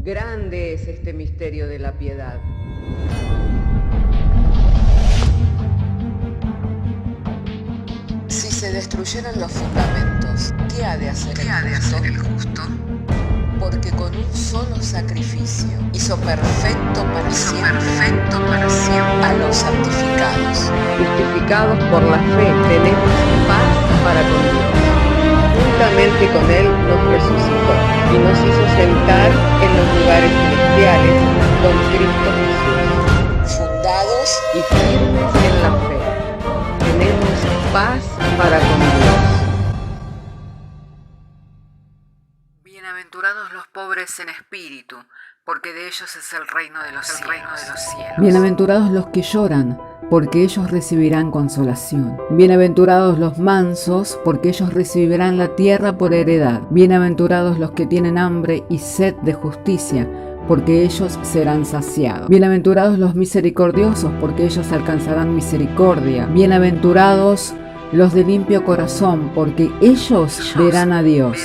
Grande es este misterio de la piedad. Si se destruyeran los fundamentos, ¿qué ha de hacer el justo? Porque con un solo sacrificio hizo perfecto para siempre a los santificados. Justificados por la fe, tenemos paz para con Dios. Juntamente con Él nos resucitó y nos hizo sentar en los lugares celestiales con Cristo Jesús. Fundados Y firmes en la fe, tenemos paz para con Dios. Bienaventurados los pobres en espíritu, porque de ellos es el reino de los cielos. Bienaventurados los que lloran, porque ellos recibirán consolación. Bienaventurados los mansos, porque ellos recibirán la tierra por heredad. Bienaventurados los que tienen hambre y sed de justicia, porque ellos serán saciados. Bienaventurados los misericordiosos, porque ellos alcanzarán misericordia. Bienaventurados los de limpio corazón, porque ellos verán a Dios.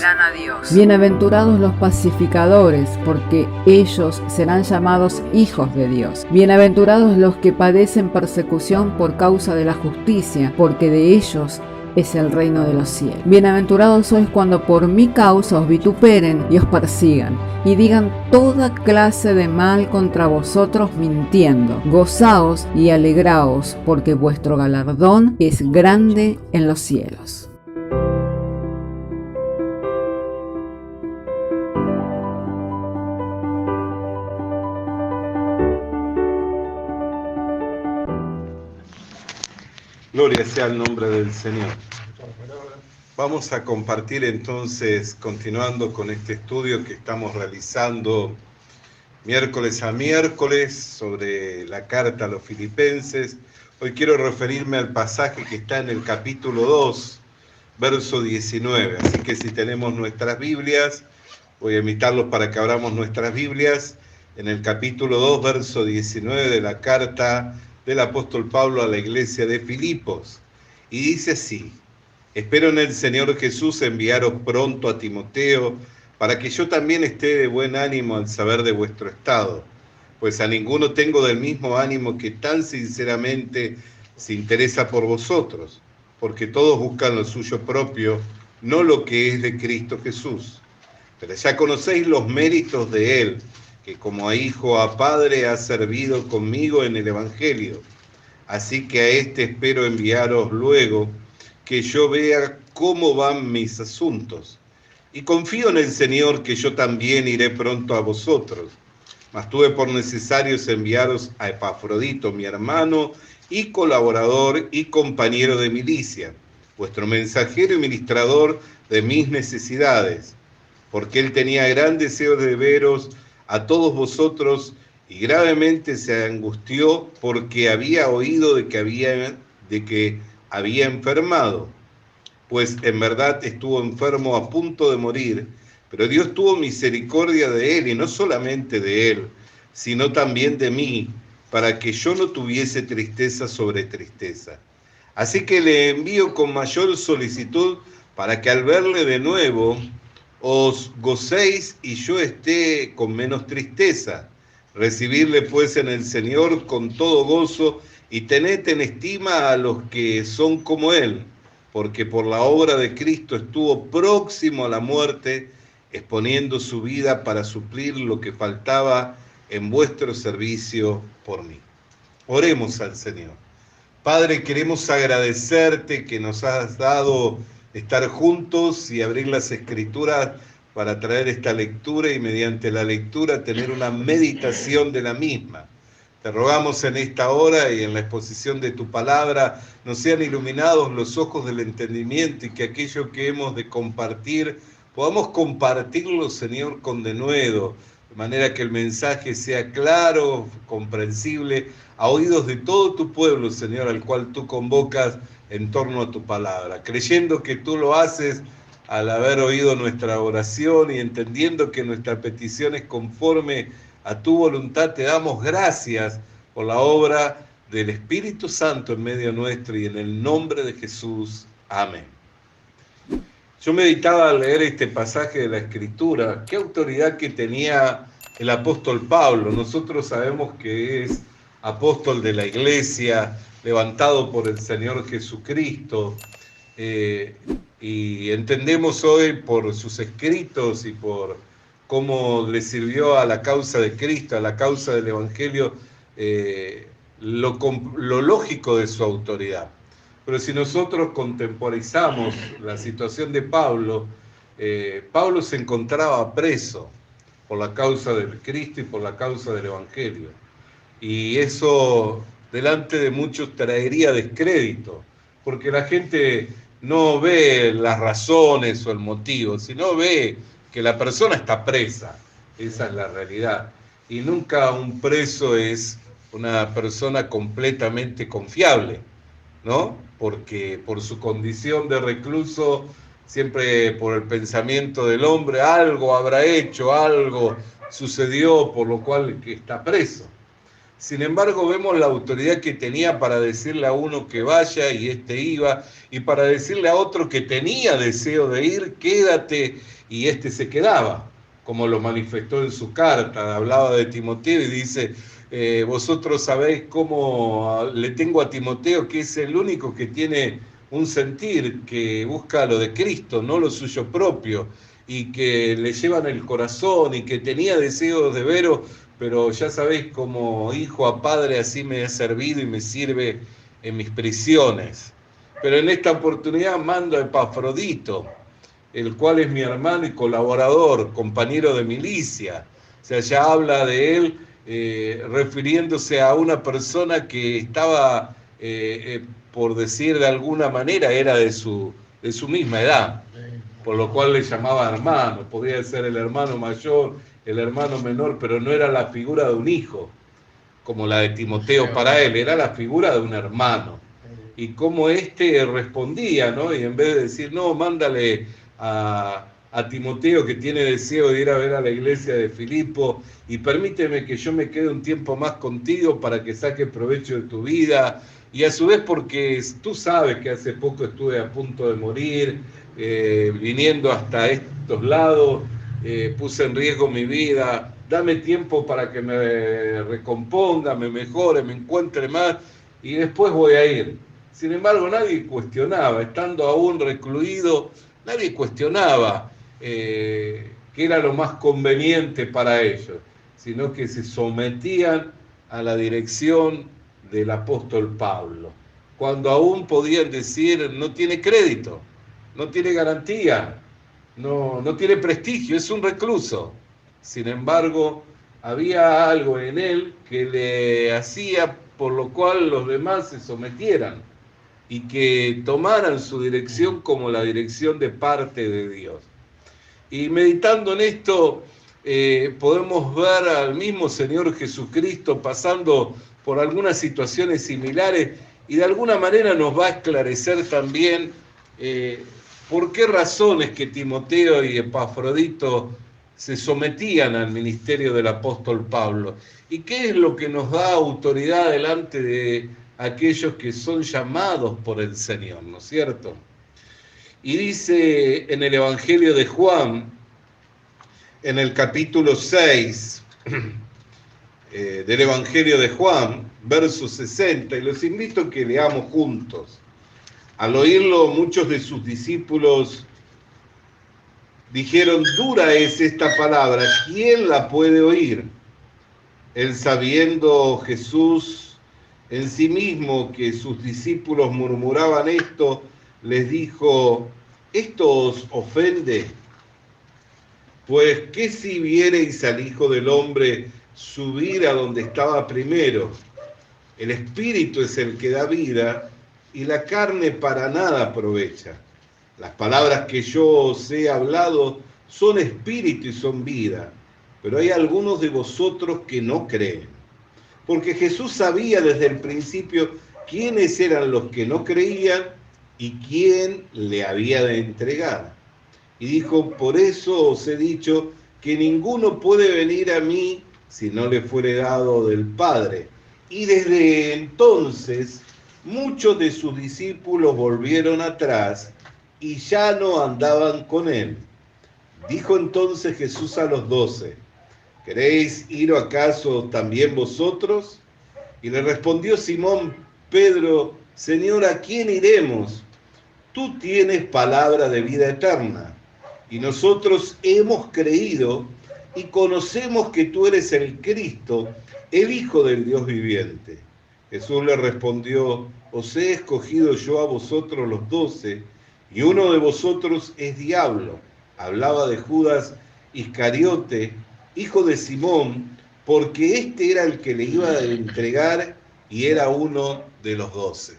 Bienaventurados los pacificadores, porque ellos serán llamados hijos de Dios. Bienaventurados los que padecen persecución por causa de la justicia, porque de ellos es el reino de los cielos. Bienaventurados sois cuando por mi causa os vituperen y os persigan, y digan toda clase de mal contra vosotros mintiendo. Gozaos y alegraos, porque vuestro galardón es grande en los cielos. Gloria sea el nombre del Señor. Vamos a compartir entonces, continuando con este estudio que estamos realizando miércoles a miércoles sobre la carta a los filipenses. Hoy quiero referirme al pasaje que está en el capítulo 2, verso 19. Así que si tenemos nuestras Biblias, voy a invitarlos para que abramos nuestras Biblias en el capítulo 2, verso 19 de la carta del apóstol Pablo a la iglesia de Filipos. Y dice así: espero en el Señor Jesús enviaros pronto a Timoteo, para que yo también esté de buen ánimo al saber de vuestro estado, pues a ninguno tengo del mismo ánimo que tan sinceramente se interesa por vosotros, porque todos buscan lo suyo propio, no lo que es de Cristo Jesús. Pero ya conocéis los méritos de él, que como a hijo, a padre, ha servido conmigo en el Evangelio. Así que a este espero enviaros luego, que yo vea cómo van mis asuntos. Y confío en el Señor que yo también iré pronto a vosotros. Mas tuve por necesarios enviaros a Epafrodito, mi hermano y colaborador y compañero de milicia, vuestro mensajero y ministrador de mis necesidades, porque él tenía gran deseo de veros a todos vosotros, y gravemente se angustió porque había oído de que había enfermado, pues en verdad estuvo enfermo a punto de morir, pero Dios tuvo misericordia de él, y no solamente de él, sino también de mí, para que yo no tuviese tristeza sobre tristeza. Así que le envío con mayor solicitud, para que al verle de nuevo os gocéis y yo esté con menos tristeza. Recibirle pues en el Señor con todo gozo, y tened en estima a los que son como él, porque por la obra de Cristo estuvo próximo a la muerte, exponiendo su vida para suplir lo que faltaba en vuestro servicio por mí. Oremos al Señor. Padre, queremos agradecerte que nos has dado estar juntos y abrir las Escrituras para traer esta lectura, y mediante la lectura tener una meditación de la misma. Te rogamos en esta hora y en la exposición de tu palabra nos sean iluminados los ojos del entendimiento, y que aquello que hemos de compartir podamos compartirlo, Señor, con denuedo, de manera que el mensaje sea claro, comprensible, a oídos de todo tu pueblo, Señor, al cual tú convocas en torno a tu palabra, creyendo que tú lo haces al haber oído nuestra oración y entendiendo que nuestra petición es conforme a tu voluntad. Te damos gracias por la obra del Espíritu Santo en medio nuestro, y en el nombre de Jesús. Amén. Yo meditaba al leer este pasaje de la Escritura, qué autoridad que tenía el apóstol Pablo. Nosotros sabemos que es apóstol de la iglesia, levantado por el Señor Jesucristo, y entendemos hoy por sus escritos y por cómo le sirvió a la causa de Cristo, a la causa del Evangelio, lo lógico de su autoridad. Pero si nosotros contemporizamos la situación de Pablo, Pablo se encontraba preso por la causa del Cristo y por la causa del Evangelio. Y eso delante de muchos traería descrédito, porque la gente no ve las razones o el motivo, sino ve que la persona está presa. Esa es la realidad. Y nunca un preso es una persona completamente confiable, ¿no? Porque por su condición de recluso, siempre por el pensamiento del hombre, algo habrá hecho, algo sucedió por lo cual que está preso. Sin embargo, vemos la autoridad que tenía para decirle a uno que vaya y este iba, y para decirle a otro que tenía deseo de ir, quédate, y este se quedaba, como lo manifestó en su carta. Hablaba de Timoteo y dice, vosotros sabéis cómo le tengo a Timoteo, que es el único que tiene un sentir, que busca lo de Cristo, no lo suyo propio, y que le llevan el corazón, y que tenía deseos de veros, pero ya sabéis, como hijo a padre, así me ha servido y me sirve en mis prisiones. Pero en esta oportunidad mando a Epafrodito, el cual es mi hermano y colaborador, compañero de milicia. O sea, ya habla de él refiriéndose a una persona que estaba, por decir de alguna manera, era de su misma edad, por lo cual le llamaba hermano. Podía ser el hermano mayor, el hermano menor, pero no era la figura de un hijo, como la de Timoteo para él, era la figura de un hermano. Y cómo éste respondía, ¿no? Y en vez de decir, no, mándale a Timoteo, que tiene deseo de ir a ver a la iglesia de Filipo, y permíteme que yo me quede un tiempo más contigo para que saque provecho de tu vida, y a su vez porque tú sabes que hace poco estuve a punto de morir, viniendo hasta estos lados, puse en riesgo mi vida, dame tiempo para que me recomponga, me mejore, me encuentre más, y después voy a ir. Sin embargo, nadie cuestionaba, estando aún recluido, nadie cuestionaba que era lo más conveniente para ellos, sino que se sometían a la dirección del apóstol Pablo, cuando aún podían decir, no tiene crédito, no tiene garantía, no tiene prestigio, es un recluso. Sin embargo, había algo en él que le hacía por lo cual los demás se sometieran y que tomaran su dirección como la dirección de parte de Dios. Y meditando en esto, podemos ver al mismo Señor Jesucristo pasando por algunas situaciones similares, y de alguna manera nos va a esclarecer también por qué razones que Timoteo y Epafrodito se sometían al ministerio del apóstol Pablo, y qué es lo que nos da autoridad delante de aquellos que son llamados por el Señor, ¿no es cierto? Y dice en el Evangelio de Juan, en el capítulo 6 del Evangelio de Juan, verso 60, y los invito a que leamos juntos. Al oírlo, muchos de sus discípulos dijeron, dura es esta palabra, ¿quién la puede oír? Él, sabiendo Jesús en sí mismo que sus discípulos murmuraban esto, les dijo, ¿esto os ofende? Pues, ¿qué si viereis al Hijo del Hombre subir a donde estaba primero? El Espíritu es el que da vida, y la carne para nada aprovecha. Las palabras que yo os he hablado son espíritu y son vida, pero hay algunos de vosotros que no creen. Porque Jesús sabía desde el principio quiénes eran los que no creían y quién le había de entregar. Y dijo, por eso os he dicho que ninguno puede venir a mí si no le fuere dado del Padre. Y desde entonces muchos de sus discípulos volvieron atrás y ya no andaban con él. Dijo entonces Jesús a los 12, ¿Queréis ir acaso también vosotros? Y le respondió Simón Pedro, Señor, ¿a quién iremos? Tú tienes palabra de vida eterna, y nosotros hemos creído y conocemos que tú eres el Cristo, el Hijo del Dios viviente. Jesús le respondió, os he escogido yo a vosotros los 12, y uno de vosotros es diablo. Hablaba de Judas Iscariote, hijo de Simón, porque este era el que le iba a entregar y era uno de los 12.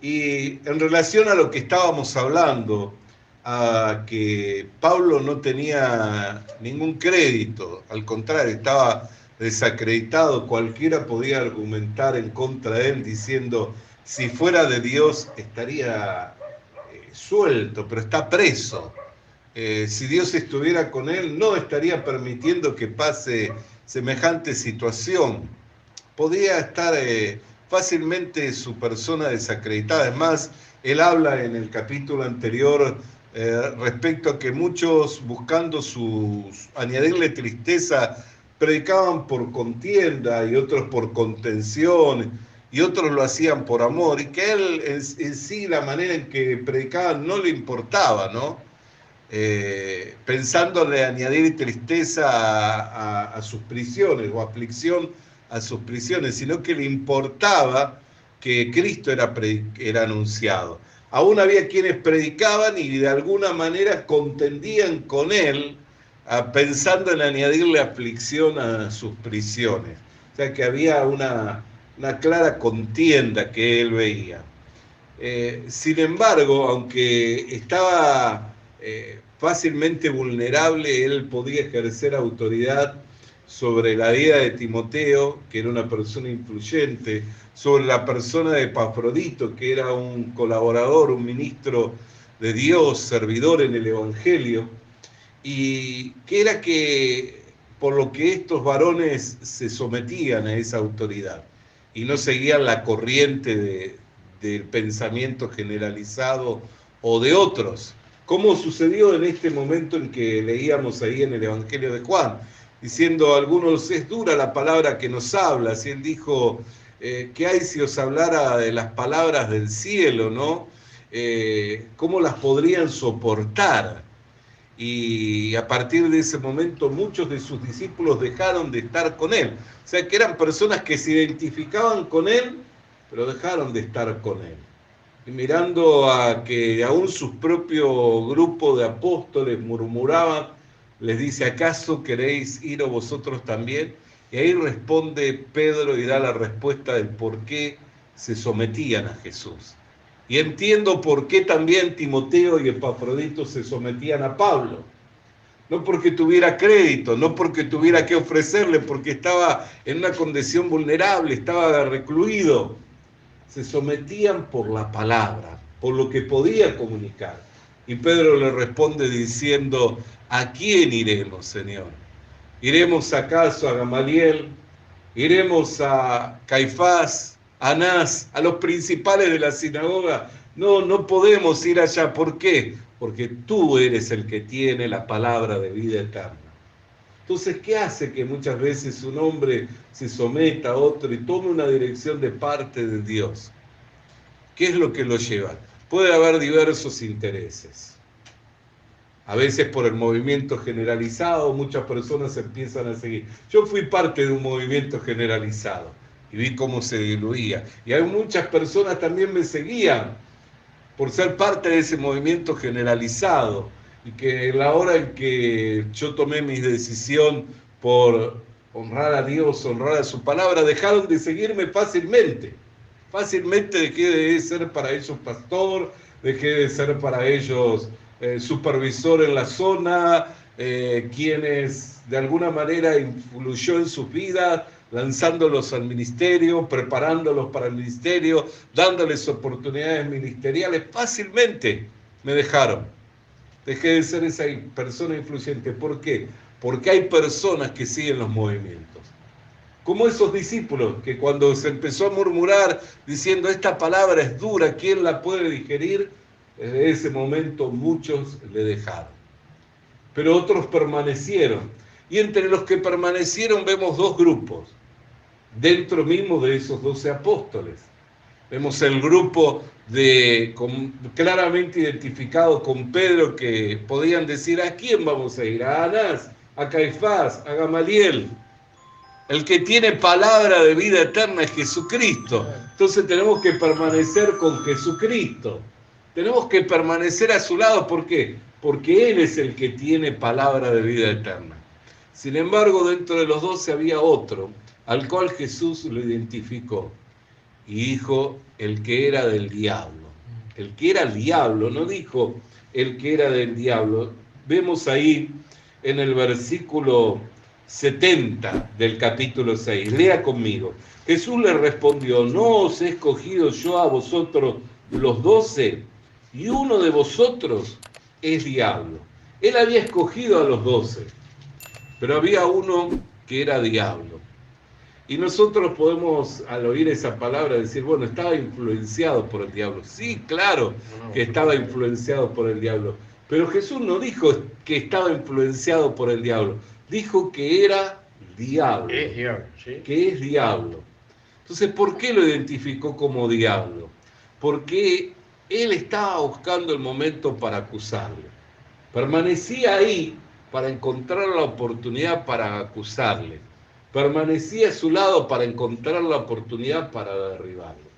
Y en relación a lo que estábamos hablando, a que Pablo no tenía ningún crédito, al contrario, estaba desacreditado, cualquiera podía argumentar en contra de él diciendo, si fuera de Dios estaría suelto, pero está preso. Si Dios estuviera con él, no estaría permitiendo que pase semejante situación. Podía estar fácilmente su persona desacreditada. Es más, él habla en el capítulo anterior respecto a que muchos, buscando añadirle tristeza, predicaban por contienda y otros por contención y otros lo hacían por amor, y que él en sí la manera en que predicaban no le importaba, ¿no? Pensándole añadir tristeza a sus prisiones o aflicción a sus prisiones, sino que le importaba que Cristo era anunciado. Aún había quienes predicaban y de alguna manera contendían con él, pensando en añadirle aflicción a sus prisiones. O sea que había una clara contienda que él veía. Sin embargo, aunque estaba fácilmente vulnerable, él podía ejercer autoridad sobre la vida de Timoteo, que era una persona influyente, sobre la persona de Epafrodito, que era un colaborador, un ministro de Dios, servidor en el Evangelio, y que era que por lo que estos varones se sometían a esa autoridad y no seguían la corriente del pensamiento generalizado o de otros, como sucedió en este momento en que leíamos ahí en el Evangelio de Juan, diciendo a algunos, es dura la palabra que nos habla, si él dijo, ¿qué hay si os hablara de las palabras del cielo, ¿no? ¿Cómo las podrían soportar? Y a partir de ese momento muchos de sus discípulos dejaron de estar con él. O sea que eran personas que se identificaban con él, pero dejaron de estar con él. Y mirando a que aún su propio grupo de apóstoles murmuraban, les dice, ¿acaso queréis ir vosotros también? Y ahí responde Pedro y da la respuesta del por qué se sometían a Jesús. Y entiendo por qué también Timoteo y Epafrodito se sometían a Pablo. No porque tuviera crédito, no porque tuviera que ofrecerle, porque estaba en una condición vulnerable, estaba recluido. Se sometían por la palabra, por lo que podía comunicar. Y Pedro le responde diciendo, ¿a quién iremos, Señor? ¿Iremos acaso a Gamaliel? ¿Iremos a Caifás, a Anás, a los principales de la sinagoga? No, no podemos ir allá. ¿Por qué? Porque tú eres el que tiene la palabra de vida eterna. Entonces, ¿qué hace que muchas veces un hombre se someta a otro y tome una dirección de parte de Dios? ¿Qué es lo que lo lleva? Puede haber diversos intereses. A veces por el movimiento generalizado, muchas personas empiezan a seguir. Yo fui parte de un movimiento generalizado y vi cómo se diluía. Y hay muchas personas también me seguían por ser parte de ese movimiento generalizado. Y que en la hora en que yo tomé mi decisión por honrar a Dios, honrar a su palabra, dejaron de seguirme fácilmente. Fácilmente dejé de ser para ellos pastor, dejé de ser para ellos supervisor en la zona, quienes de alguna manera influyó en sus vidas, lanzándolos al ministerio, preparándolos para el ministerio, dándoles oportunidades ministeriales, fácilmente me dejaron. Dejé de ser esa persona influyente. ¿Por qué? Porque hay personas que siguen los movimientos. Como esos discípulos que cuando se empezó a murmurar diciendo esta palabra es dura, ¿quién la puede digerir? Desde ese momento muchos le dejaron. Pero otros permanecieron. Y entre los que permanecieron vemos dos grupos, dentro mismo de esos 12 apóstoles. Vemos el grupo claramente identificado con Pedro, que podían decir: ¿a quién vamos a ir? ¿A Anás, a Caifás, a Gamaliel? El que tiene palabra de vida eterna es Jesucristo. Entonces tenemos que permanecer con Jesucristo. Tenemos que permanecer a su lado. ¿Por qué? Porque Él es el que tiene palabra de vida eterna. Sin embargo, dentro de los 12 había otro, al cual Jesús lo identificó y dijo: el que era del diablo. El que era el diablo, no dijo el que era del diablo. Vemos ahí en el versículo 70 del capítulo 6. Lea conmigo. Jesús le respondió: ¿no os he escogido yo a vosotros los 12? Y uno de vosotros es diablo. Él había escogido a los 12, pero había uno que era diablo. Y nosotros podemos, al oír esa palabra, decir: bueno, estaba influenciado por el diablo. Sí, claro que estaba influenciado por el diablo. Pero Jesús no dijo que estaba influenciado por el diablo. Dijo que era diablo. Es diablo, ¿sí? Que es diablo. Entonces, ¿por qué lo identificó como diablo? Porque él estaba buscando el momento para acusarle. Permanecía ahí para encontrar la oportunidad para acusarle. Permanecía a su lado para encontrar la oportunidad para derribarlo.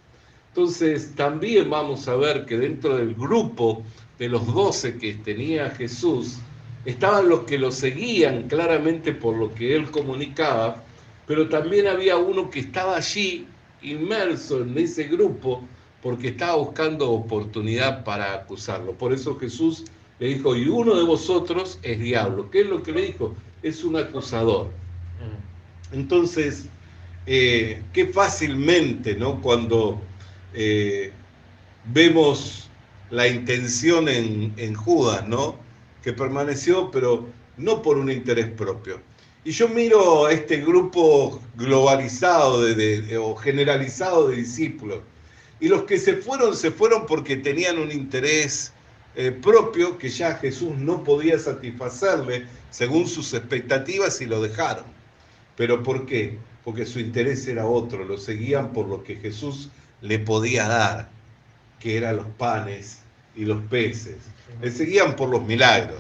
Entonces, también vamos a ver que dentro del grupo de los 12 que tenía Jesús, estaban los que lo seguían claramente por lo que él comunicaba, pero también había uno que estaba allí inmerso en ese grupo porque estaba buscando oportunidad para acusarlo. Por eso Jesús le dijo: y uno de vosotros es diablo. ¿Qué es lo que le dijo? Es un acusador. Entonces, qué fácilmente, ¿no? Cuando vemos la intención en Judas, ¿no? Que permaneció, pero no por un interés propio. Y yo miro a este grupo globalizado o generalizado de discípulos, y los que se fueron porque tenían un interés propio que ya Jesús no podía satisfacerle según sus expectativas, y lo dejaron. ¿Pero por qué? Porque su interés era otro, lo seguían por lo que Jesús le podía dar, que eran los panes y los peces. Le seguían por los milagros.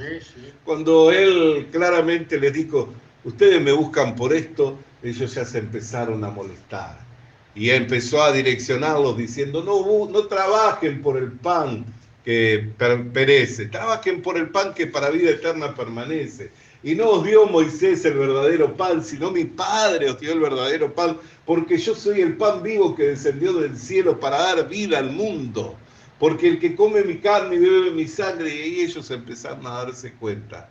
Cuando él claramente les dijo: ustedes me buscan por esto, ellos ya se empezaron a molestar. Y empezó a direccionarlos diciendo: no trabajen por el pan que perece, trabajen por el pan que para vida eterna permanece. Y no os dio Moisés el verdadero pan, sino mi Padre os dio el verdadero pan, porque yo soy el pan vivo que descendió del cielo para dar vida al mundo. Porque el que come mi carne y bebe mi sangre, y ahí ellos empezaron a darse cuenta: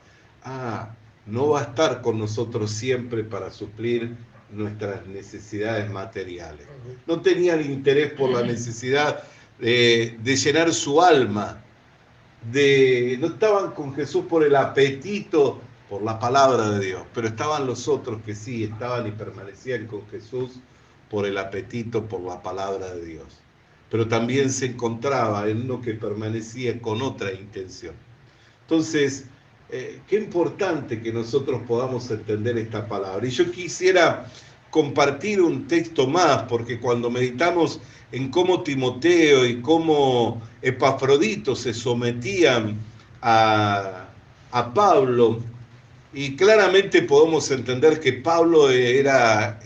no va a estar con nosotros siempre para suplir nuestras necesidades materiales. No tenían interés por la necesidad de llenar su alma. No estaban con Jesús por el apetito por la palabra de Dios, pero estaban los otros que sí estaban y permanecían con Jesús por el apetito por la palabra de Dios. Pero también se encontraba en uno que permanecía con otra intención. Entonces, qué importante que nosotros podamos entender esta palabra. Y yo quisiera compartir un texto más, porque cuando meditamos en cómo Timoteo y cómo Epafrodito se sometían a Pablo, y claramente podemos entender que Pablo era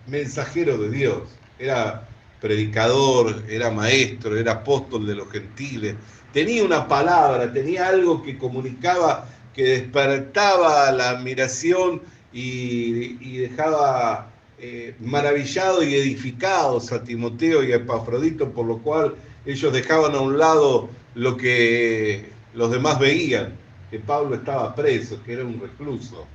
mensajero de Dios, era predicador, era maestro, era apóstol de los gentiles, tenía una palabra, tenía algo que comunicaba, que despertaba la admiración y dejaba maravillados y edificados a Timoteo y a Epafrodito, por lo cual ellos dejaban a un lado lo que los demás veían, que Pablo estaba preso, que era un recluso.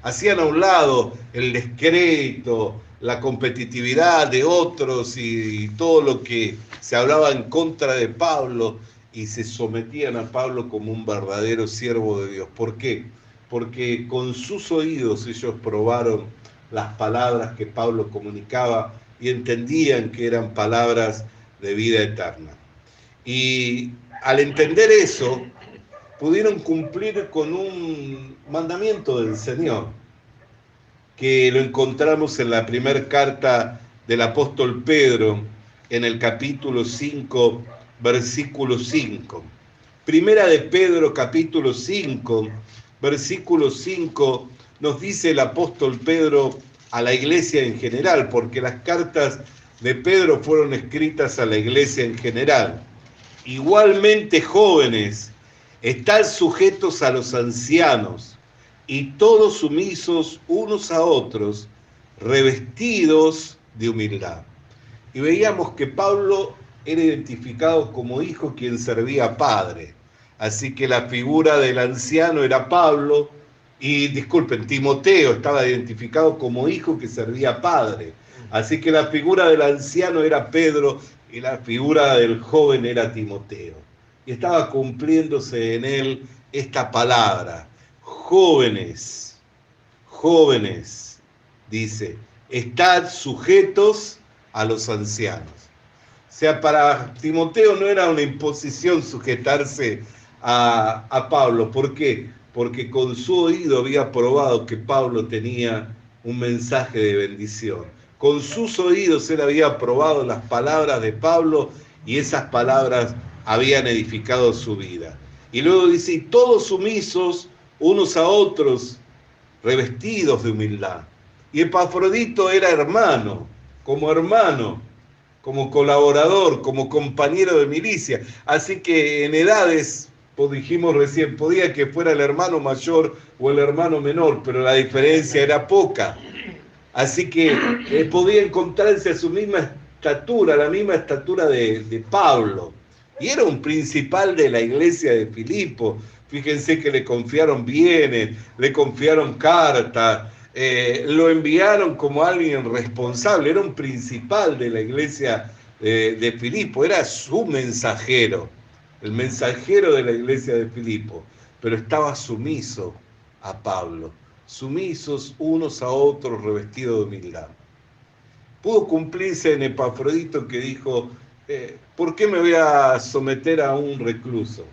Hacían a un lado el descrédito, la competitividad de otros y todo lo que se hablaba en contra de Pablo, y se sometían a Pablo como un verdadero siervo de Dios. ¿Por qué? Porque con sus oídos ellos probaron las palabras que Pablo comunicaba y entendían que eran palabras de vida eterna. Y al entender eso, pudieron cumplir con un mandamiento del Señor, que lo encontramos en la primera carta del apóstol Pedro, en el capítulo 5, versículo 5. Primera de Pedro, capítulo 5, versículo 5, nos dice el apóstol Pedro a la iglesia en general, porque las cartas de Pedro fueron escritas a la iglesia en general. Igualmente, jóvenes, estad sujetos a los ancianos y todos sumisos unos a otros, revestidos de humildad. Y veíamos que Pablo era identificado como hijo quien servía a padre. Así que la figura del anciano era Pablo, y disculpen, Timoteo estaba identificado como hijo que servía a padre. Así que la figura del anciano era Pedro y la figura del joven era Timoteo. Y estaba cumpliéndose en él esta palabra. Jóvenes, jóvenes, dice, estad sujetos a los ancianos. O sea, para Timoteo no era una imposición sujetarse a Pablo. ¿Por qué? Porque con su oído había probado que Pablo tenía un mensaje de bendición. Con sus oídos él había probado las palabras de Pablo y esas palabras habían edificado su vida. Y luego dice, y todos sumisos unos a otros, revestidos de humildad. Y Epafrodito era hermano, como colaborador, como compañero de milicia. Así que en edades, pues dijimos recién, podía que fuera el hermano mayor o el hermano menor, pero la diferencia era poca. Así que podía encontrarse a su misma estatura, la misma estatura de Pablo. Y era un principal de la iglesia de Filipo. Fíjense que le confiaron bienes, le confiaron cartas, lo enviaron como alguien responsable. Era un principal de la iglesia de Filipo, era su mensajero, el mensajero de la iglesia de Filipo, pero estaba sumiso a Pablo, sumisos unos a otros, revestidos de humildad. Pudo cumplirse en Epafrodito que dijo, ¿por qué me voy a someter a un recluso?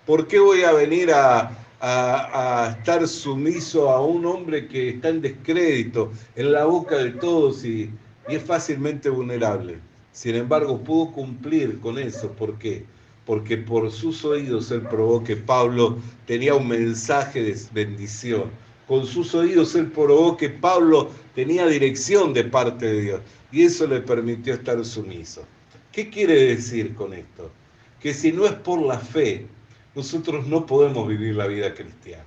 ¿Por qué voy a venir a estar sumiso a un hombre que está en descrédito, en la boca de todos y es fácilmente vulnerable? Sin embargo, pudo cumplir con eso. ¿Por qué? Porque por sus oídos él probó que Pablo tenía un mensaje de bendición. Con sus oídos él probó que Pablo tenía dirección de parte de Dios. Y eso le permitió estar sumiso. ¿Qué quiere decir con esto? Que si no es por la fe, nosotros no podemos vivir la vida cristiana.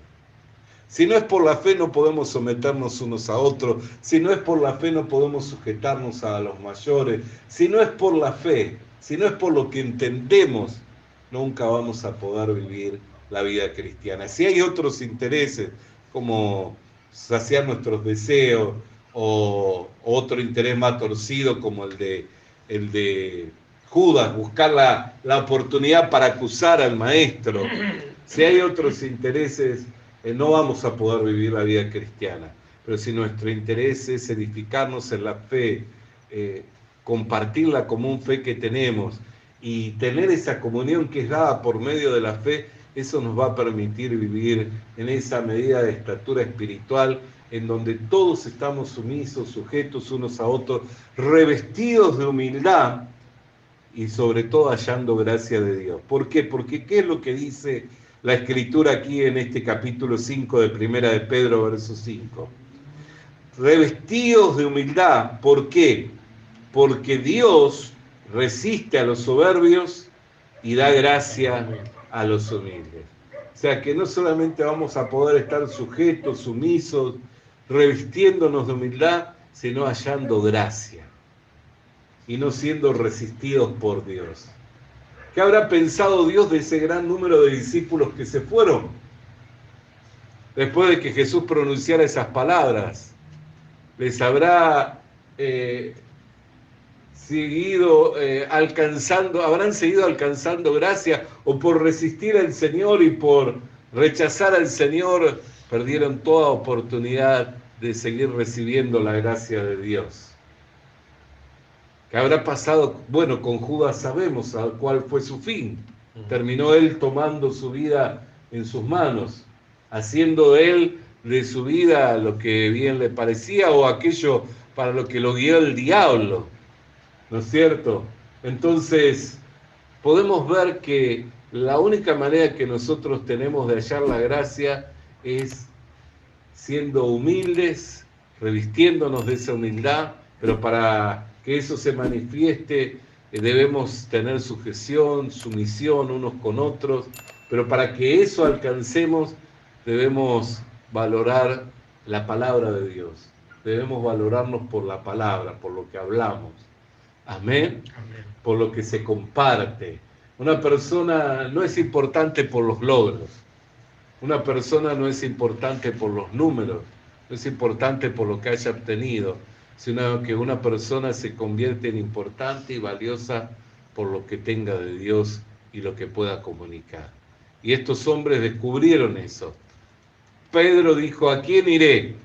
Si no es por la fe, no podemos someternos unos a otros. Si no es por la fe, no podemos sujetarnos a los mayores. Si no es por la fe, si no es por lo que entendemos, nunca vamos a poder vivir la vida cristiana. Si hay otros intereses, como saciar nuestros deseos, o otro interés más torcido, como el de Judas, buscar la oportunidad para acusar al maestro. Si hay otros intereses, no vamos a poder vivir la vida cristiana. Pero si nuestro interés es edificarnos en la fe, compartir la común fe que tenemos y tener esa comunión que es dada por medio de la fe, eso nos va a permitir vivir en esa medida de estatura espiritual en donde todos estamos sumisos, sujetos unos a otros, revestidos de humildad y sobre todo hallando gracia de Dios. ¿Por qué? Porque ¿qué es lo que dice la Escritura aquí en este capítulo 5 de Primera de Pedro, verso 5? Revestidos de humildad. ¿Por qué? Porque Dios resiste a los soberbios y da gracia a los humildes. O sea que no solamente vamos a poder estar sujetos, sumisos, revestiéndonos de humildad, sino hallando gracia y no siendo resistidos por Dios. ¿Qué habrá pensado Dios de ese gran número de discípulos que se fueron después de que Jesús pronunciara esas palabras? ¿Les habrá habrán seguido alcanzando gracia, o por resistir al Señor y por rechazar al Señor perdieron toda oportunidad de seguir recibiendo la gracia de Dios? ¿Qué habrá pasado? Bueno, con Judas sabemos cuál fue su fin. Terminó él tomando su vida en sus manos, haciendo él de su vida lo que bien le parecía o aquello para lo que lo guió el diablo, ¿no es cierto? Entonces, podemos ver que la única manera que nosotros tenemos de hallar la gracia es siendo humildes, revistiéndonos de esa humildad, pero para que eso se manifieste debemos tener sujeción, sumisión unos con otros, pero para que eso alcancemos debemos valorar la palabra de Dios, debemos valorarnos por la palabra, por lo que hablamos, amén, por lo que se comparte. Una persona no es importante por los logros, una persona no es importante por los números, no es importante por lo que haya obtenido, sino que una persona se convierte en importante y valiosa por lo que tenga de Dios y lo que pueda comunicar. Y estos hombres descubrieron eso. Pedro dijo, ¿a quién iré?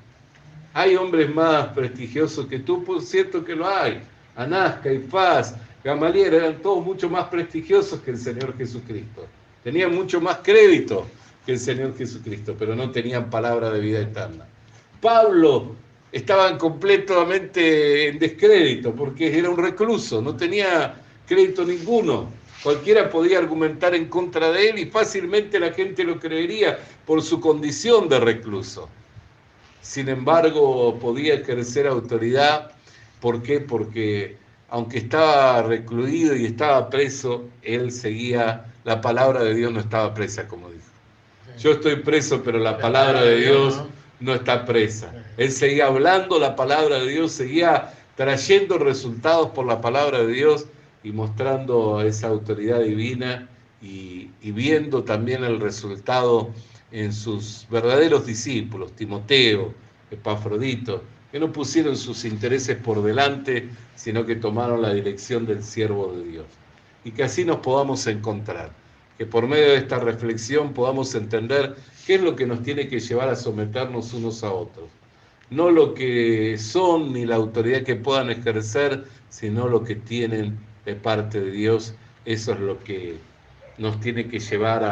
Hay hombres más prestigiosos que tú, por cierto que lo hay. Anás, Caifás, Gamaliel, eran todos mucho más prestigiosos que el Señor Jesucristo. Tenían mucho más crédito que el Señor Jesucristo, pero no tenían palabra de vida eterna. Pablo estaba completamente en descrédito porque era un recluso, no tenía crédito ninguno. Cualquiera podía argumentar en contra de él y fácilmente la gente lo creería por su condición de recluso. Sin embargo, podía ejercer autoridad. ¿Por qué? Porque aunque estaba recluido y estaba preso, él seguía, la palabra de Dios no estaba presa, como dijo. Yo estoy preso, pero la palabra de Dios no está presa. Él seguía hablando la palabra de Dios, seguía trayendo resultados por la palabra de Dios y mostrando esa autoridad divina y viendo también el resultado en sus verdaderos discípulos, Timoteo, Epafrodito, que no pusieron sus intereses por delante, sino que tomaron la dirección del siervo de Dios. Y que así nos podamos encontrar, que por medio de esta reflexión podamos entender qué es lo que nos tiene que llevar a someternos unos a otros. No lo que son ni la autoridad que puedan ejercer, sino lo que tienen de parte de Dios. Eso es lo que nos tiene que llevar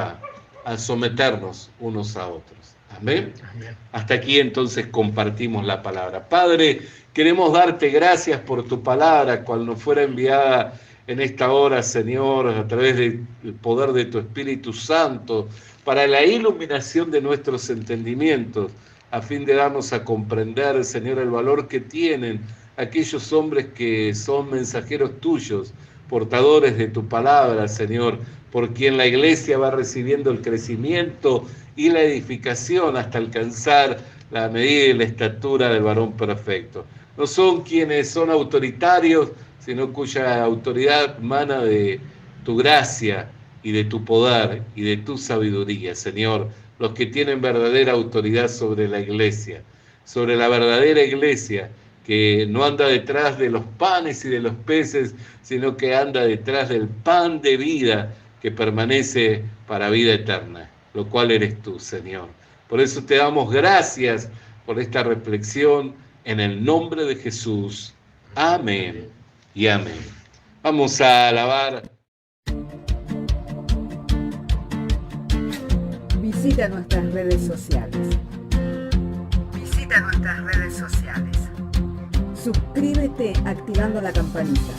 a someternos unos a otros. Amén. Amén. Hasta aquí entonces compartimos la palabra. Padre, queremos darte gracias por tu palabra, cual nos fuera enviada en esta hora, Señor, a través del poder de tu Espíritu Santo, para la iluminación de nuestros entendimientos, a fin de darnos a comprender, Señor, el valor que tienen aquellos hombres que son mensajeros tuyos, portadores de tu palabra, Señor, por quien la iglesia va recibiendo el crecimiento y la edificación hasta alcanzar la medida y la estatura del varón perfecto. No son quienes son autoritarios, sino cuya autoridad mana de tu gracia y de tu poder y de tu sabiduría, Señor, los que tienen verdadera autoridad sobre la iglesia, sobre la verdadera iglesia, que no anda detrás de los panes y de los peces, sino que anda detrás del pan de vida que permanece para vida eterna, lo cual eres tú, Señor. Por eso te damos gracias por esta reflexión en el nombre de Jesús. Amén y amén. Vamos a alabar. Visita nuestras redes sociales. Suscríbete activando la campanita.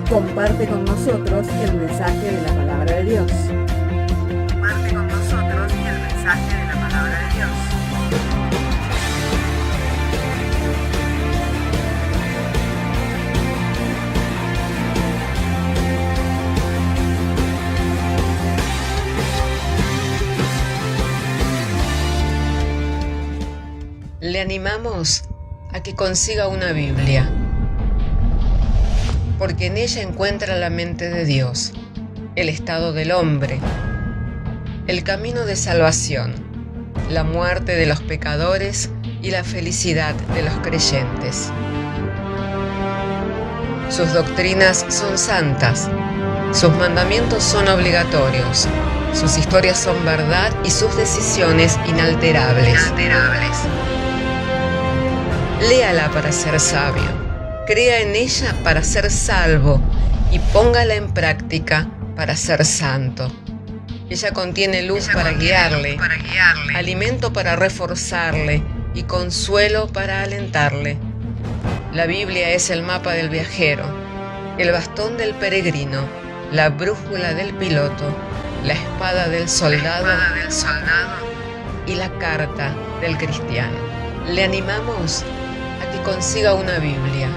Comparte con nosotros el mensaje de la palabra de Dios. Le animamos a que consiga una Biblia, porque en ella encuentra la mente de Dios, el estado del hombre, el camino de salvación, la muerte de los pecadores y la felicidad de los creyentes. Sus doctrinas son santas, sus mandamientos son obligatorios, sus historias son verdad y sus decisiones inalterables. Léala para ser sabio, crea en ella para ser salvo y póngala en práctica para ser santo. Ella contiene luz para guiarle, alimento para reforzarle y consuelo para alentarle. La Biblia es el mapa del viajero, el bastón del peregrino, la brújula del piloto, la espada del soldado y la carta del cristiano. Le animamos a que consiga una Biblia,